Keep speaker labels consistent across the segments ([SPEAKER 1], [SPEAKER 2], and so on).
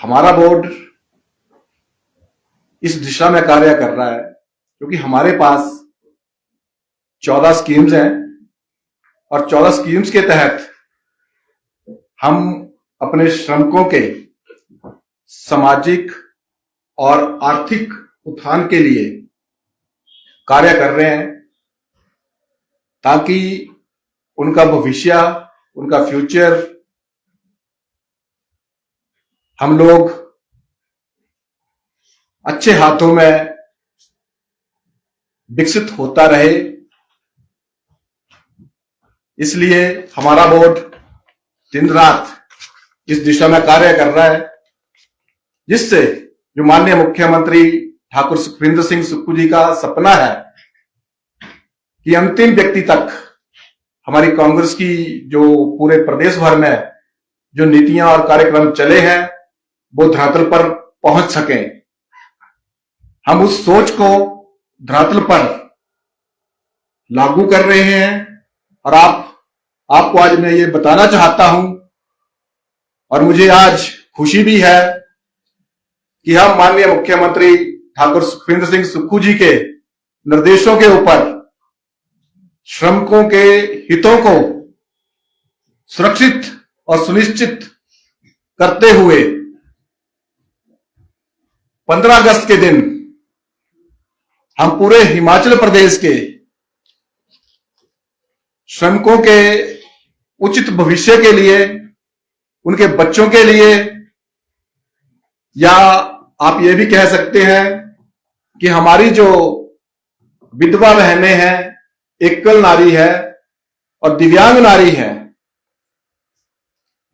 [SPEAKER 1] हमारा बोर्ड इस दिशा में कार्य कर रहा है क्योंकि हमारे पास 14 स्कीम्स हैं और 14 स्कीम्स के तहत हम अपने श्रमिकों के सामाजिक और आर्थिक उत्थान के लिए कार्य कर रहे हैं ताकि उनका भविष्य, उनका फ्यूचर हम लोग अच्छे हाथों में विकसित होता रहे। इसलिए हमारा बोर्ड दिन रात इस दिशा में कार्य कर रहा है, जिससे जो माननीय मुख्यमंत्री ठाकुर सुखविंदर सिंह सुक्खू जी का सपना है कि अंतिम व्यक्ति तक हमारी कांग्रेस की जो पूरे प्रदेश भर में जो नीतियां और कार्यक्रम चले हैं वो धरातल पर पहुंच सकें। हम उस सोच को धरातल पर लागू कर रहे हैं और आपको आज मैं ये बताना चाहता हूं और मुझे आज खुशी भी है कि हम माननीय मुख्यमंत्री ठाकुर सुखविंदर सिंह सुक्खू जी के निर्देशों के ऊपर श्रमिकों के हितों को सुरक्षित और सुनिश्चित करते हुए 15 अगस्त के दिन हम पूरे हिमाचल प्रदेश के श्रमिकों के उचित भविष्य के लिए, उनके बच्चों के लिए, या आप ये भी कह सकते हैं कि हमारी जो विधवा बहनें हैं, एकल नारी है और दिव्यांग नारी है,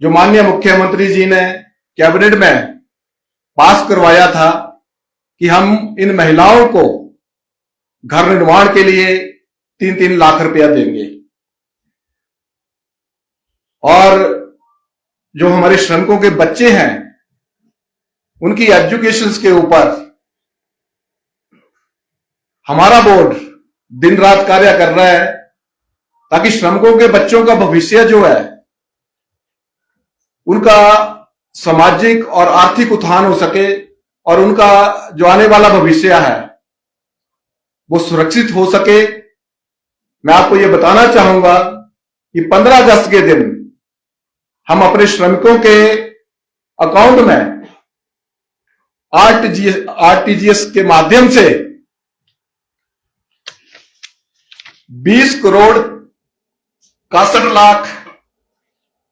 [SPEAKER 1] जो माननीय मुख्यमंत्री जी ने कैबिनेट में पास करवाया था कि हम इन महिलाओं को घर निर्माण के लिए 3-3 लाख रुपया देंगे। और जो हमारे श्रमिकों के बच्चे हैं उनकी एजुकेशन के ऊपर हमारा बोर्ड दिन रात कार्य कर रहा है ताकि श्रमिकों के बच्चों का भविष्य जो है उनका सामाजिक और आर्थिक उत्थान हो सके और उनका जो आने वाला भविष्य है वो सुरक्षित हो सके। मैं आपको ये बताना चाहूंगा कि 15 अगस्त के दिन हम अपने श्रमिकों के अकाउंट में आरटीजीएस के माध्यम से 20 करोड़ 61 लाख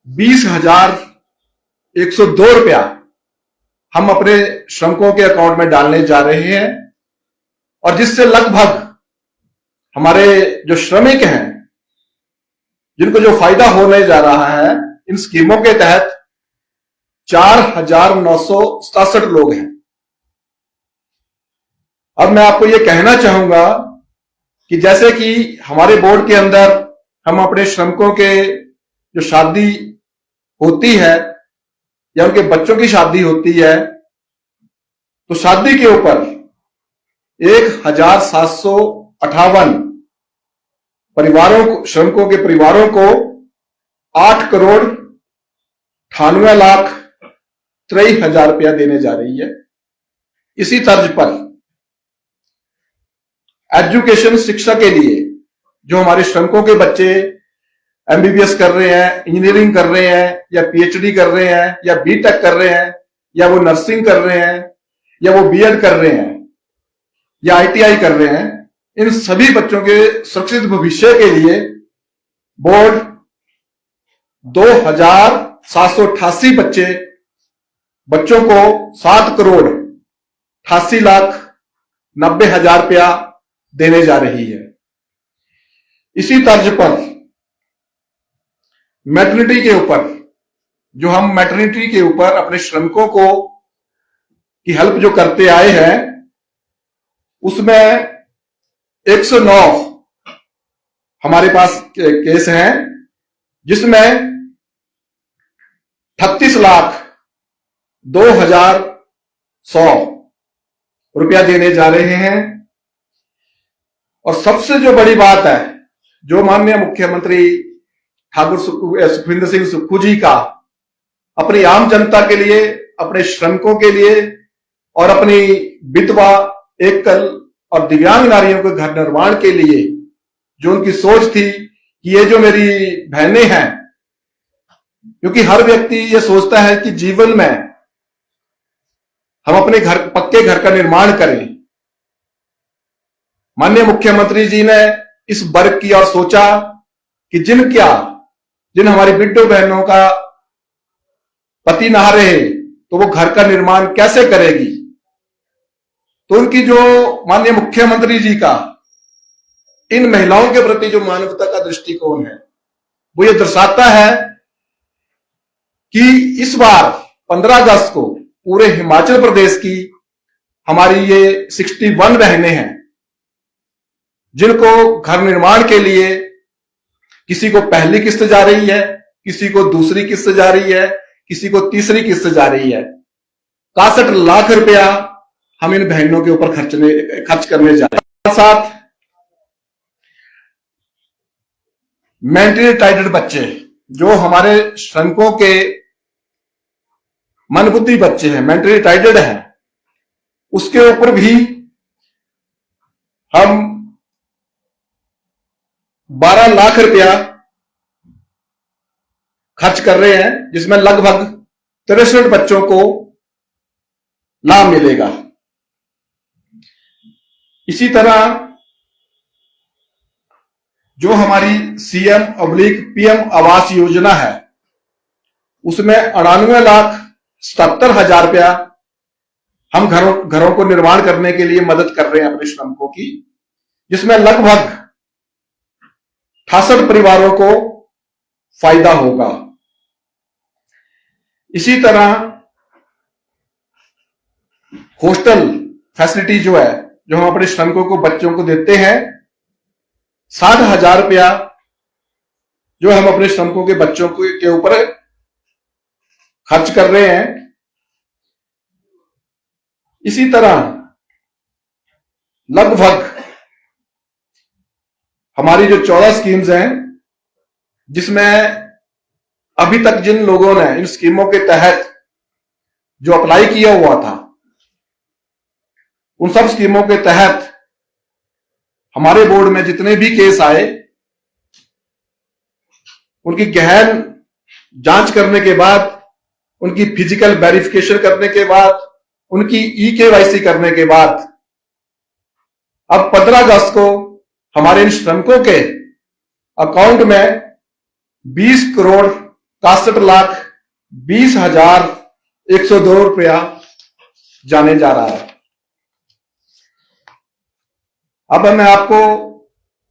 [SPEAKER 1] 20,102 रुपया हम अपने श्रमिकों के अकाउंट में डालने जा रहे हैं और जिससे लगभग हमारे जो श्रमिक हैं जिनको जो फायदा होने जा रहा है इन स्कीमों के तहत 4,967 लोग हैं। अब मैं आपको ये कहना चाहूंगा कि जैसे कि हमारे बोर्ड के अंदर हम अपने श्रमिकों के जो शादी होती है या उनके बच्चों की शादी होती है तो शादी के ऊपर 1,758 परिवारों को, श्रमिकों के परिवारों को 8 करोड़ 98 लाख 53,000 रुपया देने जा रही है। इसी तर्ज पर एजुकेशन शिक्षा के लिए जो हमारे श्रमिकों के बच्चे एमबीबीएस कर रहे हैं, इंजीनियरिंग कर रहे हैं या पीएचडी कर रहे हैं या बीटेक कर रहे हैं या वो नर्सिंग कर रहे हैं या वो बीएड कर रहे हैं या आईटीआई कर रहे हैं, इन सभी बच्चों के सुरक्षित भविष्य के लिए बोर्ड 2,788 बच्चों को 7 करोड़ 88 लाख 90,000 रुपया देने जा रही है। इसी तर्ज पर मैटरनिटी के ऊपर जो हम मैटरनिटी के ऊपर अपने श्रमिकों को की हेल्प जो करते आए हैं उसमें 109 हमारे पास केस हैं जिसमें 38 लाख 2,100 रुपया देने जा रहे हैं। और सबसे जो बड़ी बात है जो माननीय मुख्यमंत्री ठाकुर सुखविंदर सिंह सुक्खू जी का अपनी आम जनता के लिए, अपने श्रमिकों के लिए और अपनी विधवा, एकल और दिव्यांग नारियों के घर निर्माण के लिए जो उनकी सोच थी कि ये जो मेरी बहनें हैं, क्योंकि हर व्यक्ति ये सोचता है कि जीवन में हम अपने घर, पक्के घर का निर्माण करें। माननीय मुख्यमंत्री जी ने इस वर्ग की और सोचा कि जिन हमारी बिड्डो बहनों का पति ना रहे तो वो घर का निर्माण कैसे करेगी। तो उनकी जो माननीय मुख्यमंत्री जी का इन महिलाओं के प्रति जो मानवता का दृष्टिकोण है, वो ये दर्शाता है कि इस बार 15 अगस्त को पूरे हिमाचल प्रदेश की हमारी ये 61 बहनें हैं जिनको घर निर्माण के लिए किसी को पहली किस्त जा रही है, किसी को दूसरी किस्त जा रही है, किसी को तीसरी किस्त जा रही है। 61 लाख रुपया हम इन बहनों के ऊपर खर्च करने जा रहे हैं। साथ मेंटली रिटार्डेड बच्चे, जो हमारे श्रमिकों के मनबुद्धि बच्चे हैं, मेंटली रिटार्डेड हैं, उसके ऊपर भी हम 12 लाख रुपया खर्च कर रहे हैं, जिसमें लगभग 63 बच्चों को लाभ मिलेगा। इसी तरह जो हमारी CM/PM आवास योजना है, उसमें 99,77,000 रुपया हम घरों को निर्माण करने के लिए मदद कर रहे हैं अपने श्रमिकों की, जिसमें लगभग 68 परिवारों को फायदा होगा। इसी तरह हॉस्टल फैसिलिटी जो है, जो हम अपने श्रमिकों को, बच्चों को देते हैं, 60,000 रुपया जो हम अपने श्रमिकों के बच्चों के ऊपर खर्च कर रहे हैं। इसी तरह लगभग हमारी जो 14 स्कीम्स हैं, जिसमें अभी तक जिन लोगों ने इन स्कीमों के तहत जो अप्लाई किया हुआ था, उन सब स्कीमों के तहत हमारे बोर्ड में जितने भी केस आए, उनकी गहन जांच करने के बाद, उनकी फिजिकल वेरिफिकेशन करने के बाद, उनकी EKYC करने के बाद, अब 15 अगस्त को हमारे इन श्रमिकों के अकाउंट में 20,61,20,102 रुपया जाने जा रहा है। अब मैं आपको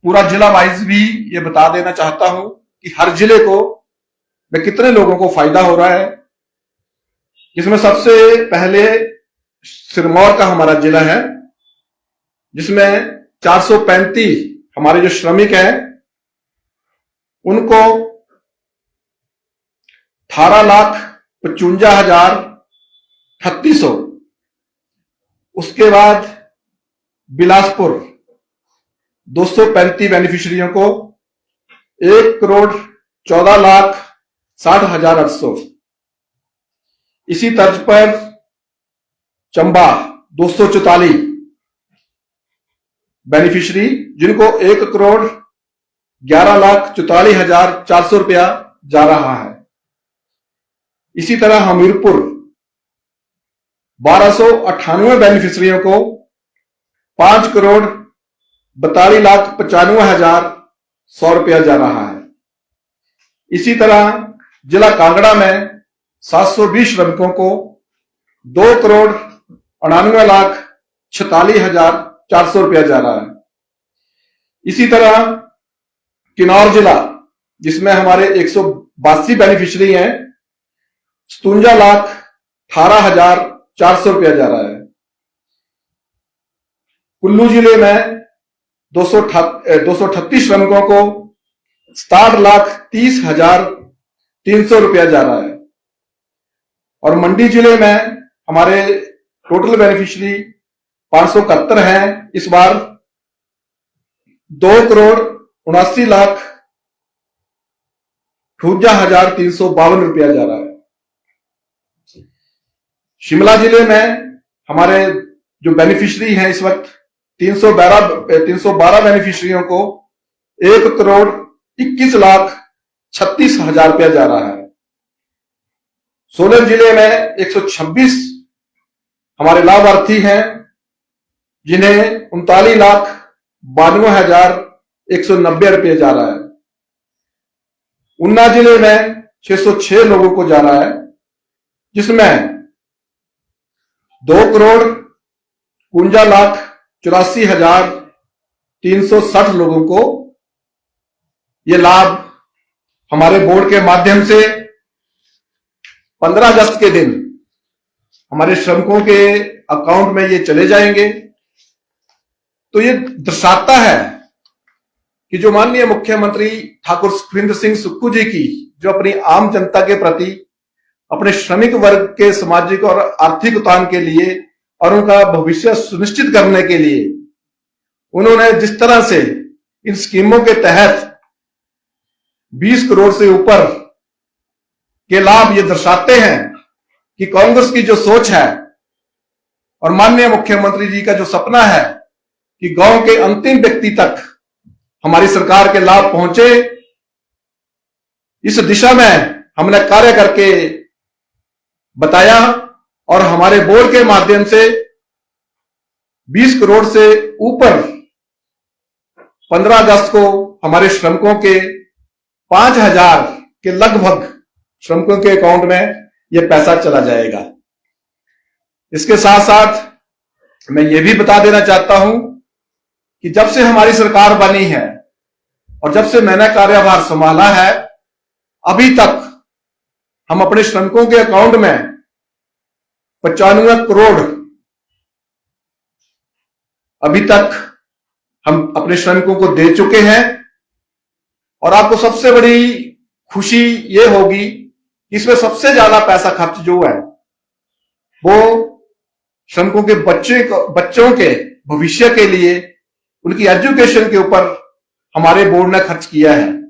[SPEAKER 1] पूरा जिला वाइज भी ये बता देना चाहता हूं कि हर जिले को में कितने लोगों को फायदा हो रहा है। इसमें सबसे पहले सिरमौर का हमारा जिला है, जिसमें 435 हमारे जो श्रमिक हैं, उनको 18,55,3600। उसके बाद बिलासपुर 235 बेनिफिशियरियों को 1,14,60,800। इसी तर्ज पर चंबा 244 बेनिफिशियरी, जिनको 1,11,44,400 रुपया जा रहा है। इसी तरह हमीरपुर 1298 बेनिफिशियरियों को 5,42,95,100 रुपया जा रहा है। इसी तरह जिला कांगड़ा में 720 श्रमिकों को 2,99,46,400 रुपया जा रहा है। इसी तरह किन्नौर जिला, जिसमें हमारे 182 बेनिफिशियरी हैं, 57,18,400 रुपया जा रहा है। कुल्लू जिले में 238 श्रमिकों को 67,30,300 रुपया जा रहा है। और मंडी जिले में हमारे टोटल बेनिफिशियरी 571 हैं। इस बार 2,79,58,352 रुपया जा रहा है। शिमला जिले में हमारे जो बेनिफिशियरी हैं इस वक्त 312 बेनिफिशियरियों को 1,21,36,000 रुपया जा रहा है। सोलन जिले में 126 हमारे लाभार्थी हैं जिन्हें 39,92,190 रुपये जा रहा है। ऊना जिले में 606 लोगों को जा रहा है, जिसमें 2,52,84,360 लोगों को ये लाभ हमारे बोर्ड के माध्यम से 15 अगस्त के दिन हमारे श्रमिकों के अकाउंट में ये चले जाएंगे। तो ये दर्शाता है कि जो माननीय मुख्यमंत्री ठाकुर सुखविंदर सिंह सुक्खू जी की जो अपनी आम जनता के प्रति, अपने श्रमिक वर्ग के सामाजिक और आर्थिक उत्थान के लिए और उनका भविष्य सुनिश्चित करने के लिए उन्होंने जिस तरह से इन स्कीमों के तहत 20 करोड़ से ऊपर के लाभ ये दर्शाते हैं कि कांग्रेस की जो सोच है और माननीय मुख्यमंत्री जी का जो सपना है कि गांव के अंतिम व्यक्ति तक हमारी सरकार के लाभ पहुंचे, इस दिशा में हमने कार्य करके बताया और हमारे बोर्ड के माध्यम से 20 करोड़ से ऊपर 15 अगस्त को हमारे श्रमिकों के 5,000 के लगभग श्रमिकों के अकाउंट में यह पैसा चला जाएगा। इसके साथ साथ मैं ये भी बता देना चाहता हूं कि जब से हमारी सरकार बनी है और जब से मैंने कार्यभार संभाला है, अभी तक हम अपने श्रमिकों के अकाउंट में 95 करोड़ अभी तक हम अपने श्रमिकों को दे चुके हैं। और आपको सबसे बड़ी खुशी यह होगी कि इसमें सबसे ज्यादा पैसा खर्च जो है वो श्रमिकों के बच्चों के भविष्य के लिए, उनकी एजुकेशन के ऊपर हमारे बोर्ड ने खर्च किया है।